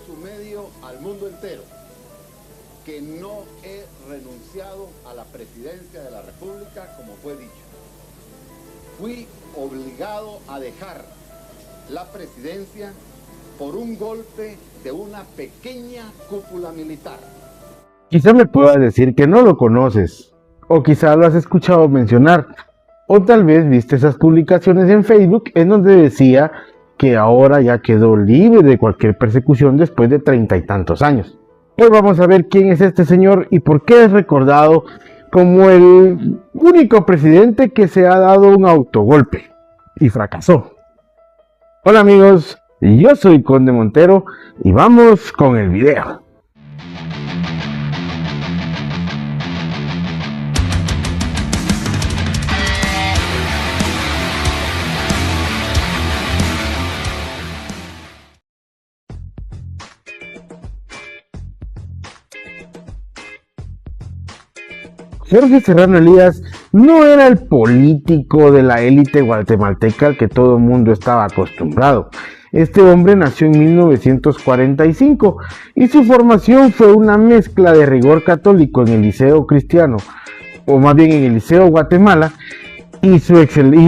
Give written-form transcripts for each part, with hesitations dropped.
su medio al mundo entero que no he renunciado a la presidencia de la República, como fue dicho. Fui obligado a dejar la presidencia por un golpe de una pequeña cúpula militar. Quizá me puedas decir que no lo conoces, o quizá lo has escuchado mencionar, o tal vez viste esas publicaciones en Facebook en donde decía que ahora ya quedó libre de cualquier persecución después de 30 y tantos años. Hoy vamos a ver quién es este señor y por qué es recordado como el único presidente que se ha dado un autogolpe y fracasó. Hola amigos, yo soy Conde Montero y vamos con el video. Jorge Serrano Elías no era el político de la élite guatemalteca al que todo el mundo estaba acostumbrado. Este hombre nació en 1945 y su formación fue una mezcla de rigor católico en el Liceo Cristiano, o más bien en el Liceo Guatemala, y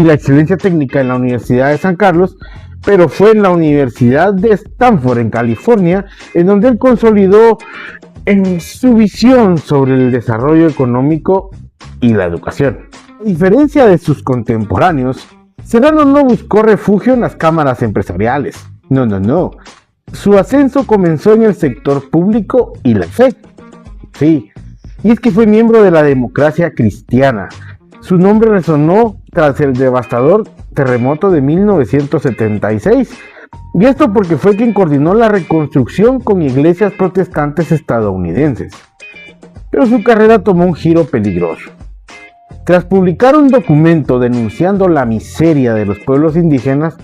la excelencia técnica en la Universidad de San Carlos, pero fue en la Universidad de Stanford, en California, en donde él consolidó en su visión sobre el desarrollo económico y la educación. A diferencia de sus contemporáneos, Serrano no buscó refugio en las cámaras empresariales. No. Su ascenso comenzó en el sector público y la fe. Sí, y es que fue miembro de la Democracia Cristiana. Su nombre resonó tras el devastador terremoto de 1976. Y esto porque fue quien coordinó la reconstrucción con iglesias protestantes estadounidenses. Pero su carrera tomó un giro peligroso. Tras publicar un documento denunciando la miseria de los pueblos indígenas,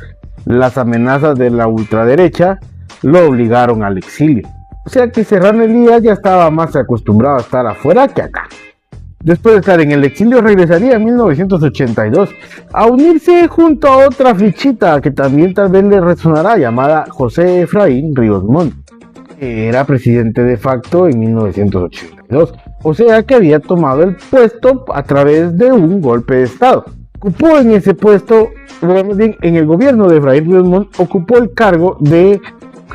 las amenazas de la ultraderecha lo obligaron al exilio. O sea que Serrano Elías ya estaba más acostumbrado a estar afuera que acá. Después de estar en el exilio regresaría en 1982 a unirse junto a otra fichita que también tal vez le resonará, llamada José Efraín Ríos Montt, que era presidente de facto en 1982, o sea que había tomado el puesto a través de un golpe de estado. Ocupó en ese puesto, en el gobierno de Efraín Ríos Montt, ocupó el cargo de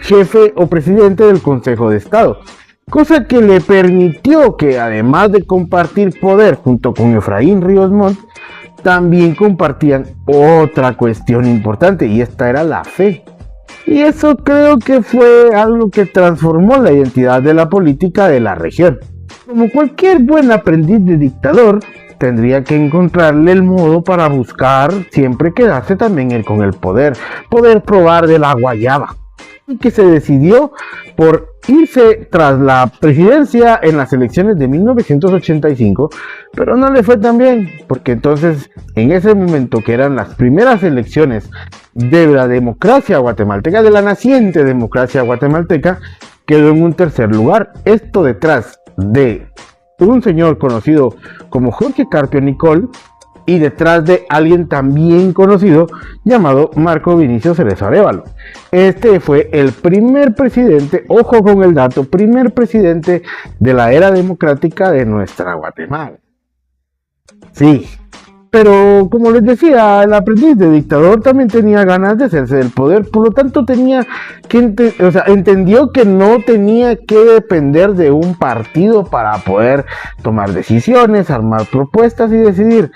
jefe o presidente del Consejo de Estado. Cosa que le permitió que, además de compartir poder junto con Efraín Ríos Montt, también compartían otra cuestión importante, y esta era la fe. Y eso creo que fue algo que transformó la identidad de la política de la región. Como cualquier buen aprendiz de dictador, tendría que encontrarle el modo para buscar siempre quedarse también él con el poder probar de la guayaba. Y que se decidió por irse tras la presidencia en las elecciones de 1985, pero no le fue tan bien, porque entonces en ese momento, que eran las primeras elecciones de la democracia guatemalteca, de la naciente democracia guatemalteca, quedó en un tercer lugar, esto detrás de un señor conocido como Jorge Carpio Nicol, y detrás de alguien también conocido llamado Marco Vinicio Cerezo Arévalo. Este fue el primer presidente, ojo con el dato, primer presidente de la era democrática de nuestra Guatemala. Sí, pero como les decía, el aprendiz de dictador también tenía ganas de hacerse del poder, por lo tanto entendió que no tenía que depender de un partido para poder tomar decisiones, armar propuestas y decidir.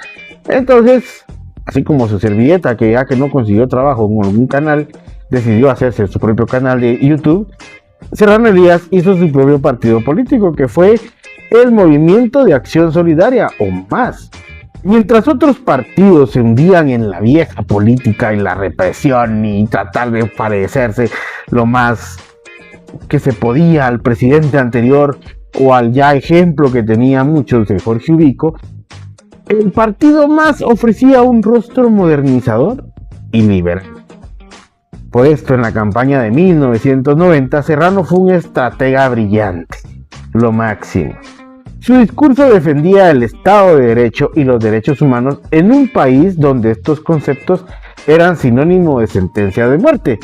Entonces, así como su servilleta, que ya que no consiguió trabajo en algún canal, decidió hacerse su propio canal de YouTube, Serrano Elías hizo su propio partido político, que fue el Movimiento de Acción Solidaria, o MAS. Mientras otros partidos se hundían en la vieja política, en la represión y tratar de parecerse lo más que se podía al presidente anterior o al ya ejemplo que tenía muchos de Jorge Ubico, el partido MAS ofrecía un rostro modernizador y liberal. Puesto en la campaña de 1990, Serrano fue un estratega brillante, lo máximo. Su discurso defendía el Estado de Derecho y los derechos humanos en un país donde estos conceptos eran sinónimo de sentencia de muerte.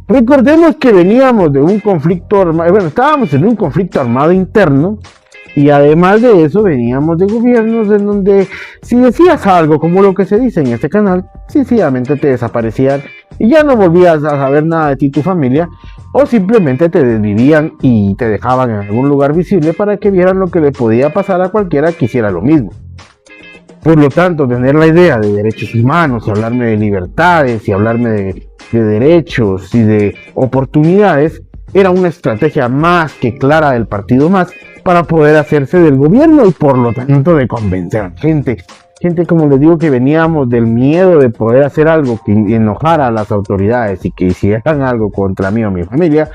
Recordemos que veníamos de un conflicto armado, estábamos en un conflicto armado interno, y además de eso veníamos de gobiernos en donde si decías algo como lo que se dice en este canal, sencillamente te desaparecían y ya no volvías a saber nada de ti y tu familia, o simplemente te desvivían y te dejaban en algún lugar visible para que vieran lo que le podía pasar a cualquiera que hiciera lo mismo. Por lo tanto, tener la idea de derechos humanos y hablarme de libertades y hablarme de derechos y de oportunidades era una estrategia más que clara del partido Más para poder hacerse del gobierno y por lo tanto de convencer a gente. Gente, como les digo, que veníamos del miedo de poder hacer algo que enojara a las autoridades y que hicieran algo contra mí o mi familia.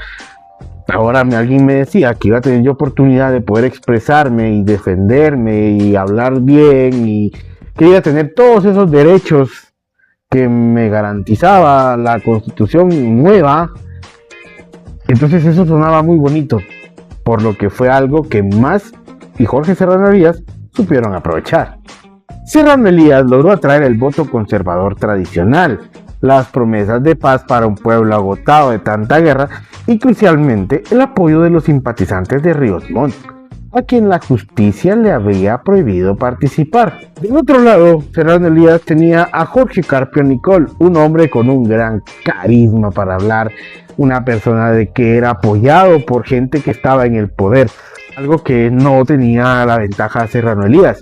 Ahora alguien me decía que iba a tener yo oportunidad de poder expresarme y defenderme y hablar bien y que iba a tener todos esos derechos que me garantizaba la Constitución nueva. Entonces eso sonaba muy bonito, por lo que fue algo que Más y Jorge Serrano Elías supieron aprovechar. Serrano Elías logró atraer el voto conservador tradicional, las promesas de paz para un pueblo agotado de tanta guerra y crucialmente el apoyo de los simpatizantes de Ríos Montt, a quien la justicia le había prohibido participar. Del otro lado, Serrano Elías tenía a Jorge Carpio Nicol, un hombre con un gran carisma para hablar, una persona de que era apoyado por gente que estaba en el poder, algo que no tenía la ventaja de Serrano Elías.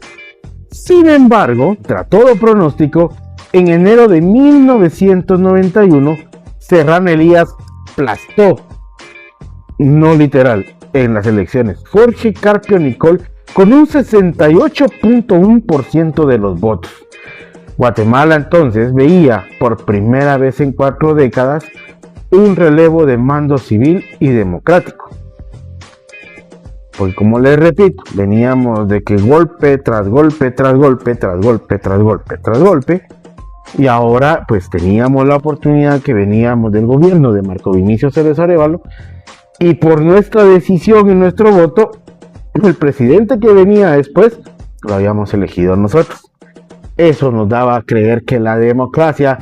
Sin embargo, tras todo pronóstico, en enero de 1991, Serrano Elías aplastó, no literal, en las elecciones, Jorge Carpio Nicol con un 68.1% de los votos. Guatemala entonces veía por primera vez en 4 décadas un relevo de mando civil y democrático. Pues como les repito, veníamos de que golpe tras golpe tras golpe tras golpe tras golpe tras golpe, y ahora pues teníamos la oportunidad que veníamos del gobierno de Marco Vinicio Ceres Arévalo, y por nuestra decisión y nuestro voto, el presidente que venía después lo habíamos elegido nosotros. Eso nos daba a creer que la democracia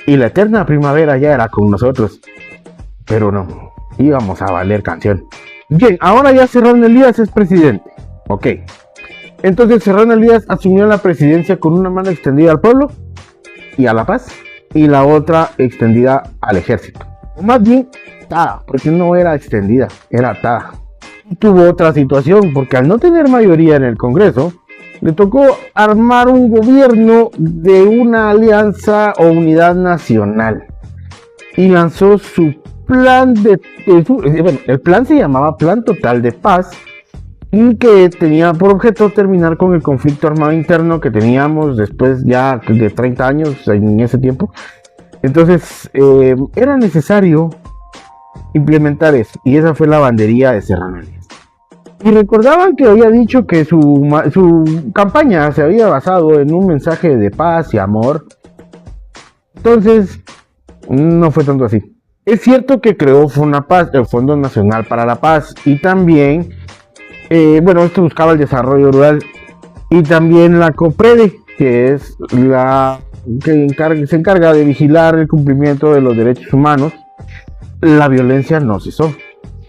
y la eterna primavera ya era con nosotros, pero no, íbamos a valer canción. Bien, ahora ya Serrano Elías es presidente. Ok. Entonces Serrano Elías asumió la presidencia con una mano extendida al pueblo y a la paz, y la otra extendida al ejército. O más bien, atada, porque no era extendida, era atada. Tuvo otra situación, porque al no tener mayoría en el Congreso, le tocó armar un gobierno de una alianza o unidad nacional. Y lanzó su plan el plan se llamaba Plan Total de Paz, y que tenía por objeto terminar con el conflicto armado interno que teníamos después ya de 30 años en ese tiempo. Entonces era necesario implementar eso, y esa fue la bandería de Serrano Elías. Y recordaban que había dicho que su campaña se había basado en un mensaje de paz y amor. Entonces no fue tanto así. Es cierto que creó FONAPAZ, el Fondo Nacional para la Paz, y también, esto buscaba el desarrollo rural, y también la COPREDE, que es la que se encarga de vigilar el cumplimiento de los derechos humanos. La violencia no cesó,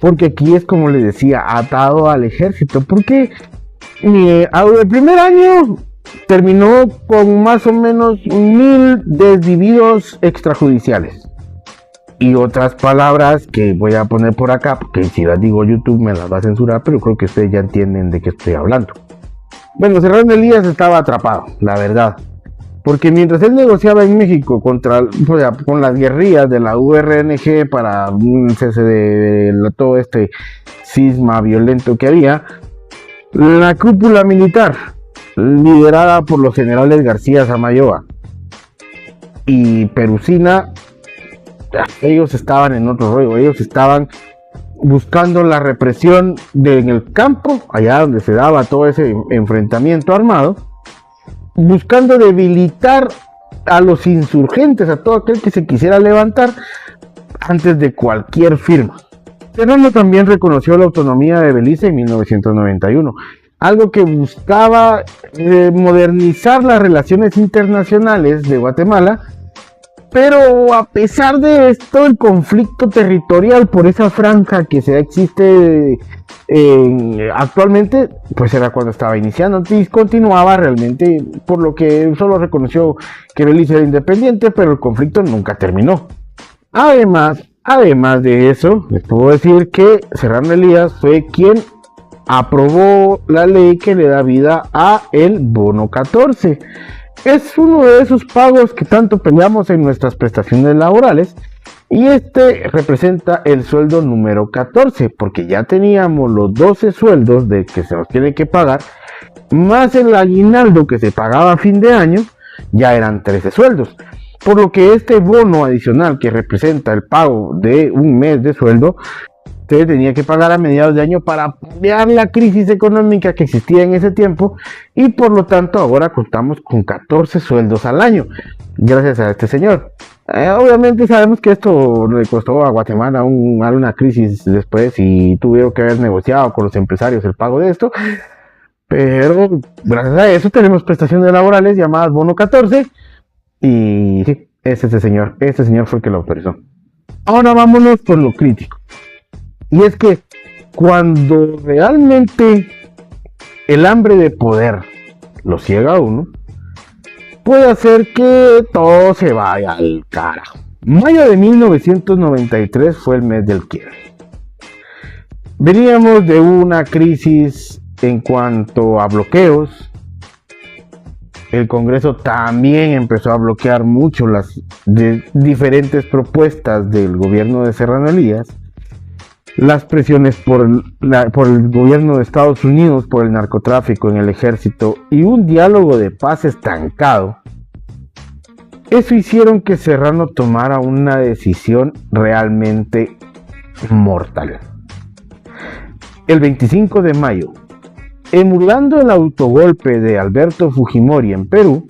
porque aquí es, como les decía, atado al ejército, porque el primer año terminó con más o menos 1000 desvividos extrajudiciales. Y otras palabras que voy a poner por acá, porque si las digo YouTube me las va a censurar, pero creo que ustedes ya entienden de qué estoy hablando. Bueno, Serrano Elías estaba atrapado, la verdad, porque mientras él negociaba en México con las guerrillas de la URNG para un cese de todo este cisma violento que había, la cúpula militar, liderada por los generales García Samayoa y Perusina, ellos estaban en otro rollo. Ellos estaban buscando la represión en el campo, allá donde se daba todo ese enfrentamiento armado, buscando debilitar a los insurgentes, a todo aquel que se quisiera levantar antes de cualquier firma. Serrano también reconoció la autonomía de Belice en 1991, algo que buscaba modernizar las relaciones internacionales de Guatemala Pero a pesar de esto, el conflicto territorial por esa franja que existe actualmente, pues era cuando estaba iniciando y continuaba realmente, por lo que solo reconoció que Belice era independiente, pero el conflicto nunca terminó. Además de eso, les puedo decir que Serrano Elías fue quien aprobó la ley que le da vida a el bono 14. Es uno de esos pagos que tanto peleamos en nuestras prestaciones laborales, y este representa el sueldo número 14, porque ya teníamos los 12 sueldos de que se nos tiene que pagar, más el aguinaldo que se pagaba a fin de año, ya eran 13 sueldos. Por lo que este bono adicional, que representa el pago de un mes de sueldo, se tenía que pagar a mediados de año para paliar la crisis económica que existía en ese tiempo, y por lo tanto ahora contamos con 14 sueldos al año, gracias a este señor. Obviamente sabemos que esto le costó a Guatemala una crisis después y tuvieron que haber negociado con los empresarios el pago de esto, pero gracias a eso tenemos prestaciones laborales llamadas bono 14, y sí, este señor fue el que lo autorizó. Ahora vámonos con lo crítico. Y es que cuando realmente el hambre de poder lo ciega a uno, puede hacer que todo se vaya al carajo. Mayo de 1993 fue el mes del quiebre. Veníamos de una crisis en cuanto a bloqueos. El Congreso también empezó a bloquear mucho las diferentes propuestas del gobierno de Serrano Elías. Las presiones por el gobierno de Estados Unidos, por el narcotráfico en el ejército y un diálogo de paz estancado, eso hicieron que Serrano tomara una decisión realmente mortal. El 25 de mayo, emulando el autogolpe de Alberto Fujimori en Perú,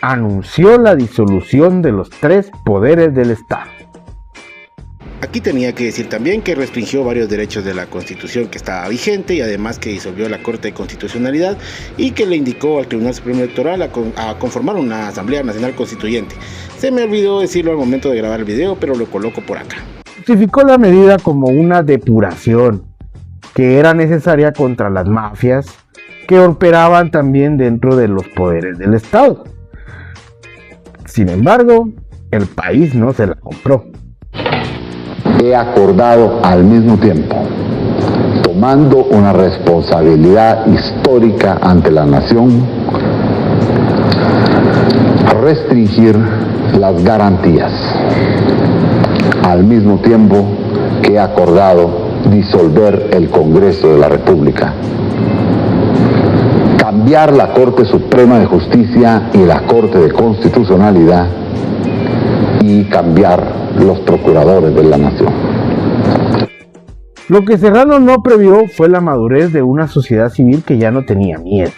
anunció la disolución de los 3 poderes del Estado. Aquí tenía que decir también que restringió varios derechos de la Constitución que estaba vigente, y además que disolvió la Corte de Constitucionalidad y que le indicó al Tribunal Supremo Electoral a conformar una Asamblea Nacional Constituyente. Se me olvidó decirlo al momento de grabar el video, pero lo coloco por acá. Justificó la medida como una depuración que era necesaria contra las mafias que operaban también dentro de los poderes del Estado. Sin embargo, el país no se la compró. He acordado al mismo tiempo, tomando una responsabilidad histórica ante la nación, restringir las garantías, al mismo tiempo que he acordado disolver el Congreso de la República, cambiar la Corte Suprema de Justicia y la Corte de Constitucionalidad y cambiar los procuradores de la nación. Lo que Serrano no previó fue la madurez de una sociedad civil que ya no tenía miedo.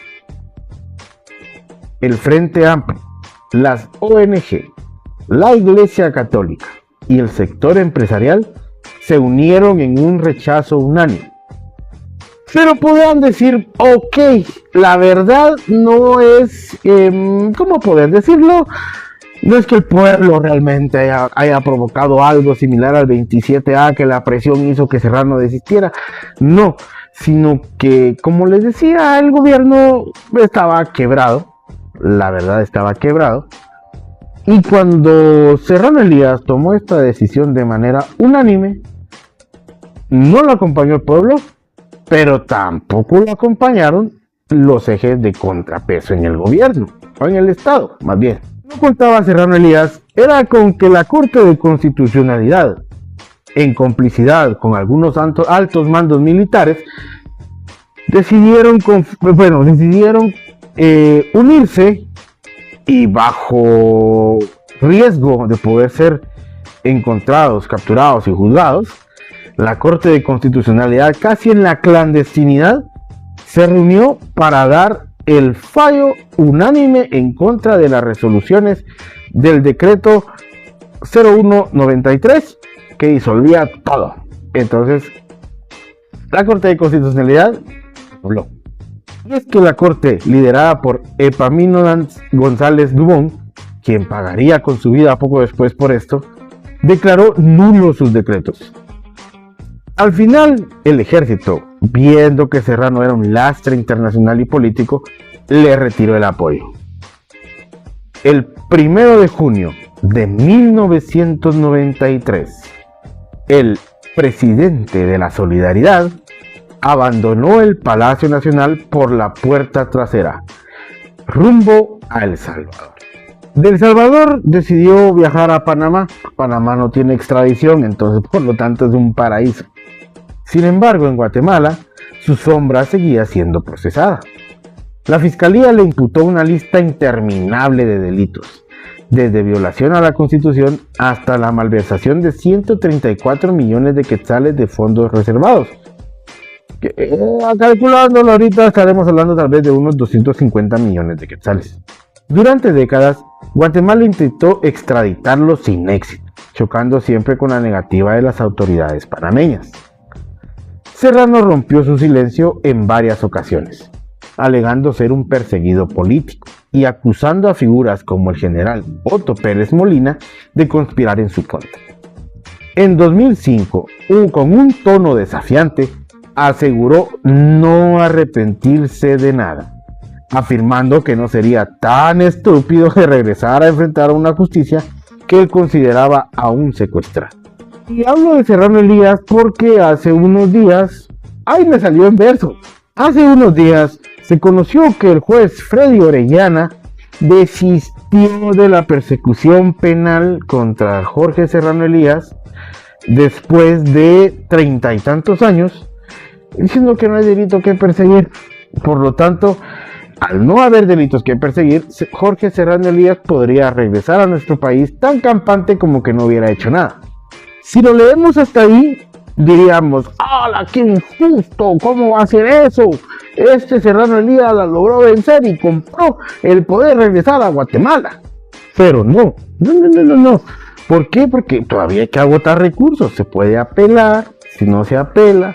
El Frente Amplio, las ONG, la Iglesia Católica y el sector empresarial se unieron en un rechazo unánime. Pero podrán decir, ok, la verdad no es, ¿cómo poder decirlo? No es que el pueblo realmente haya provocado algo similar al 27A, que la presión hizo que Serrano desistiera. No, sino que, como les decía, el gobierno estaba quebrado. La verdad, estaba quebrado. Y cuando Serrano Elías tomó esta decisión de manera unánime, no lo acompañó el pueblo, pero tampoco lo acompañaron los ejes de contrapeso en el gobierno, o en el Estado, más bien. No contaba Serrano Elías era con que la Corte de Constitucionalidad, en complicidad con algunos altos mandos militares, decidieron unirse, y bajo riesgo de poder ser encontrados, capturados y juzgados, la Corte de Constitucionalidad, casi en la clandestinidad, se reunió para dar el fallo unánime en contra de las resoluciones del decreto 0193 que disolvía todo. Entonces, la Corte de Constitucionalidad habló. Y es que la Corte, liderada por Epaminondas González Dubón, quien pagaría con su vida poco después por esto, declaró nulos sus decretos. Al final, el ejército, viendo que Serrano era un lastre internacional y político, le retiró el apoyo. El 1 de junio de 1993, el presidente de la Solidaridad abandonó el Palacio Nacional por la puerta trasera, rumbo a El Salvador. De El Salvador decidió viajar a Panamá. Panamá no tiene extradición, entonces por lo tanto es un paraíso. Sin embargo, en Guatemala, su sombra seguía siendo procesada. La fiscalía le imputó una lista interminable de delitos, desde violación a la Constitución hasta la malversación de 134 millones de quetzales de fondos reservados. Calculándolo ahorita estaremos hablando tal vez de unos 250 millones de quetzales. Durante décadas, Guatemala intentó extraditarlo sin éxito, chocando siempre con la negativa de las autoridades panameñas. Serrano rompió su silencio en varias ocasiones, alegando ser un perseguido político y acusando a figuras como el general Otto Pérez Molina de conspirar en su contra. En 2005, con un tono desafiante, aseguró no arrepentirse de nada, afirmando que no sería tan estúpido de regresar a enfrentar a una justicia que él consideraba aún secuestrada. Y hablo de Serrano Elías porque hace unos días, me salió en verso, hace unos días se conoció que el juez Freddy Orellana desistió de la persecución penal contra Jorge Serrano Elías después de 30 y tantos años, diciendo que no hay delito que perseguir. Por lo tanto, al no haber delitos que perseguir, Jorge Serrano Elías podría regresar a nuestro país tan campante como que no hubiera hecho nada. Si lo leemos hasta ahí, diríamos, ¡hala, qué injusto! ¿Cómo va a ser eso? Este Serrano Elías la logró vencer y compró el poder regresar a Guatemala. Pero no. ¿Por qué? Porque todavía hay que agotar recursos. Se puede apelar. Si no se apela,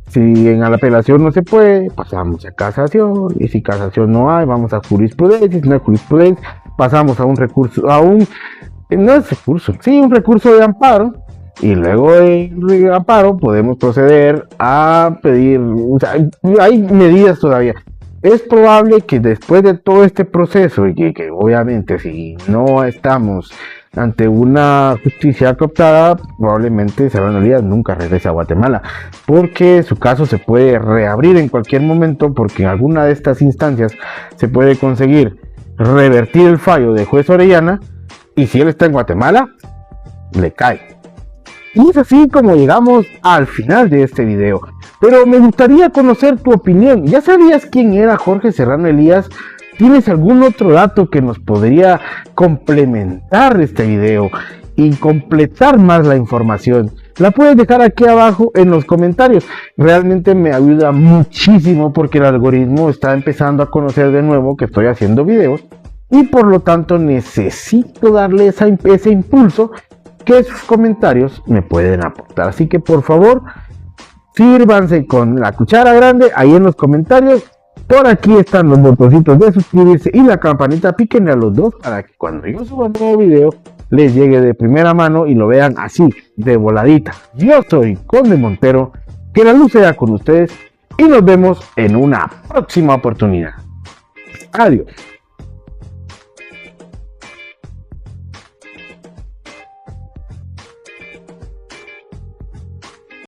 si en la apelación no se puede, pasamos a casación. Y si casación no hay, vamos a jurisprudencia. Si no hay jurisprudencia, pasamos a un recurso, un recurso de amparo. Y luego de amparo podemos proceder a pedir, hay medidas todavía. Es probable que después de todo este proceso, y que obviamente si no estamos ante una justicia cooptada, probablemente Serrano Elías nunca regrese a Guatemala, porque su caso se puede reabrir en cualquier momento, porque en alguna de estas instancias se puede conseguir revertir el fallo de juez Orellana, y si él está en Guatemala, le cae. Y es así como llegamos al final de este video. Pero me gustaría conocer tu opinión. ¿Ya sabías quién era Jorge Serrano Elías? ¿Tienes algún otro dato que nos podría complementar este video y completar más la información? La puedes dejar aquí abajo en los comentarios. Realmente me ayuda muchísimo porque el algoritmo está empezando a conocer de nuevo que estoy haciendo videos. Y por lo tanto necesito darle ese impulso que sus comentarios me pueden aportar. Así que por favor, sírvanse con la cuchara grande ahí en los comentarios. Por aquí están los botoncitos de suscribirse y la campanita, píquenle a los dos para que cuando yo suba un nuevo video les llegue de primera mano y lo vean así, de voladita. Yo soy Conde Montero, que la luz sea con ustedes y nos vemos en una próxima oportunidad. Adiós.